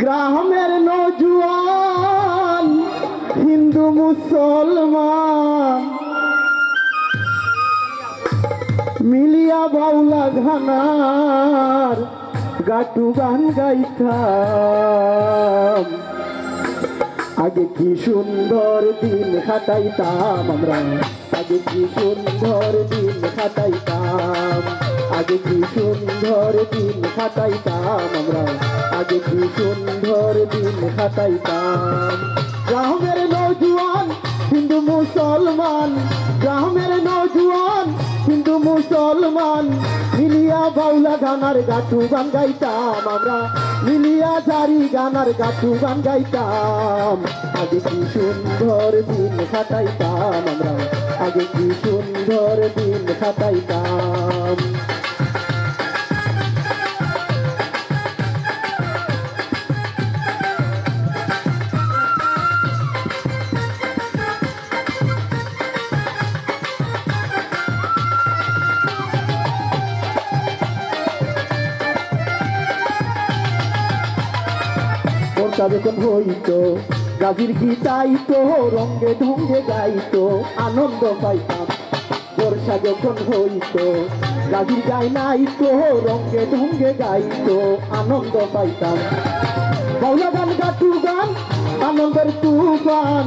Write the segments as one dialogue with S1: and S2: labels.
S1: গ্রামের নৌজওয়ান হিন্দু মুসলমান মিলিয়া বাউলা ঘানার গাটু গান গাইতাম। আগে কি সুন্দর দিন কাটাইতাম আমরা, আগে কি সুন্দর দিন কাটাইতাম, আগে কি সুন্দর দিন কাটাইতাম আমরা, আগে কি সুন্দর দিন কাটাইতাম। গ্রামের নৌজওয়ান হিন্দু মুসলমান, গ্রামের নৌজওয়ান হিন্দু মুসলমান মিলিয়া বাউলা গানার গাটু গান গাইতাম আমরা, মিলিয়া জারি গানার গাটু গান গাইতাম। আগে কি সুন্দর দিন কাটাইতাম আমরা, আগে কি সুন্দর দিন কাটাইতাম। বর্ষা যখন হইতো গাভীর গীতাইতো, রঙ্গে ঢঙ্গে গাইতো আনন্দ পাইতাম। বর্ষা যখন হইতো গাভীর গাই নাইতো, রঙ্গে ঢঙ্গে গাইতো আনন্দ পাইতাম। বাউলা গান গাটু গান আনন্দের তুফান,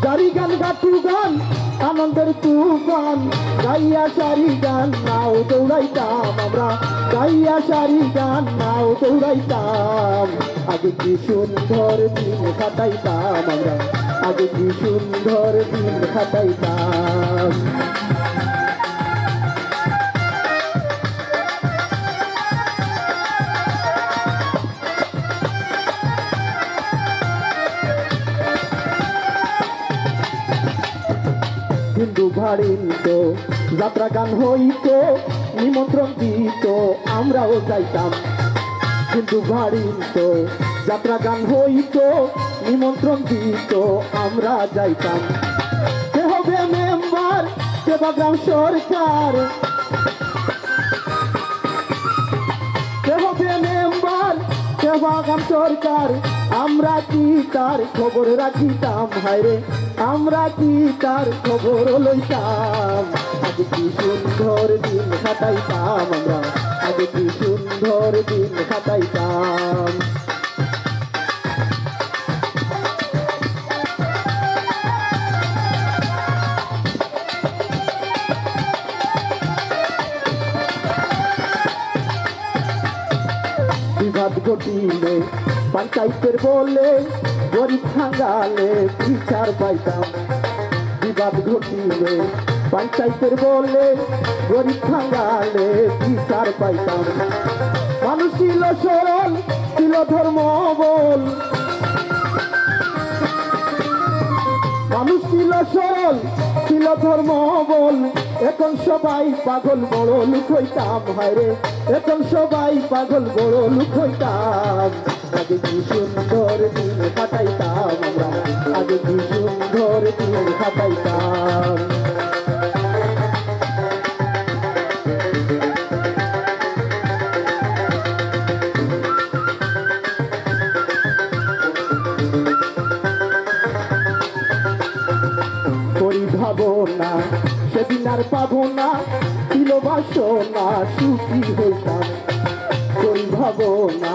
S1: জারি গান গাটু গান আনন্দের তুফান, গাইয়া সারি গান নাও দৌড়াইতাম আমরা, গাইয়া সারি গান নাও দৌড়াইতাম। আগে কি সুন্দর দিন কাটাইতাম আমরা, আগে কি সুন্দর দিন কাটাইতাম। হিন্দু ভাড়িতো যাত্রা গান হইতো, নিমন্ত্রণ দিত আমরাও যাইতাম। হিন্দু ভাড়িতো যাত্রা গান হইতো, নিমন্ত্রণ দিত আমরা যাইতাম। কে হবে মেম্বার কে বা গ্রাম সরকার, কে হবে মেম্বার কে বা গ্রাম সরকার, আমরা কি তার খবর রাখিতাম হায়রে, আমরা কি তার খবর লইতাম। আগে কি সুন্দর দিন কাটাইতাম আমরা, আগে কি সুন্দর দিন কাটাইতাম। বিবাদ ঘটিলে পঞ্চায়েতের বলে গরিব খাঙ্গালে বিচার পাইতাম। বিবাদ ঘটিলে পঞ্চায়েতের বলে গরিব খাঙ্গালে বিচার পাইতাম। মানুষ ছিল সরল ছিল ধর্ম বল, মানুষ ছিল সরল ছিল ধর্ম বল, এখন সবাই পাগল বড় লোক হইতাম হায়রে, এখন সবাই পাগল বড় লোক হইতাম। আগে কি সুন্দর দিন কাটাইতাম আমরা, আগে কি সুন্দর দিন কাটাইতাম। করি ভাবনা সেদিন আর পাবো না, ছিল বাসনা সুখী হইতাম। করি ভাবনা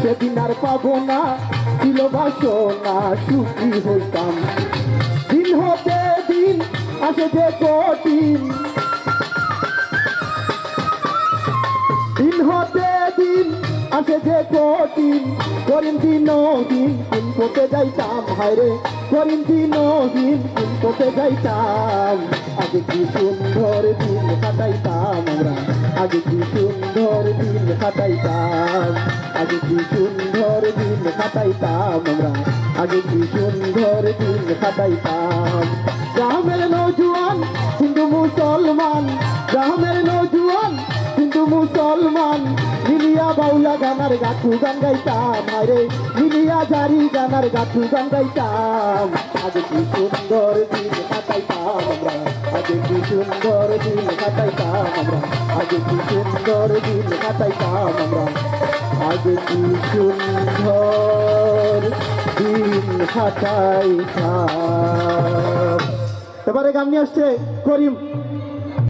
S1: সেদিন আর পাবো না, ছিল বাসনা সুখী হইতাম। দিন হতে দিন আসে যে কঠিন, দিন হতে দিন আসে যে কঠিন, করিম দিনহীন কোন পথে যাইতাম হায়রে, করিম দিনহীন কোন পথে যাইতাম। আগে কি সুন্দর দিন কাটাইতাম আমরা, আগে কি সুন্দর দিন কাটাইতাম, আগে কি সুন্দর দিন কাটাইতাম আমরা, আগে কি সুন্দর দিন কাটাইতাম। গ্রামের নৌজওয়ান হিন্দু মুসলমান, গ্রামের নৌজওয়ান হিন্দু মুসলমান মিলিয়া বাউলা গানার গাটু গান গাইতাম হায়রে, মিলিয়া জারি গানার গাটু গান গাইতাম। আগে কি সুন্দর দিন কাটাইতাম আমরা, আগে কি সুন্দর দিন কাটাইতাম আমরা, আগে কি সুন্দর দিন কাটাইতাম আমরা, আগে কি সুন্দর দিন কাটাইতাম। এবারে গান নিয়ে আসছে করিম।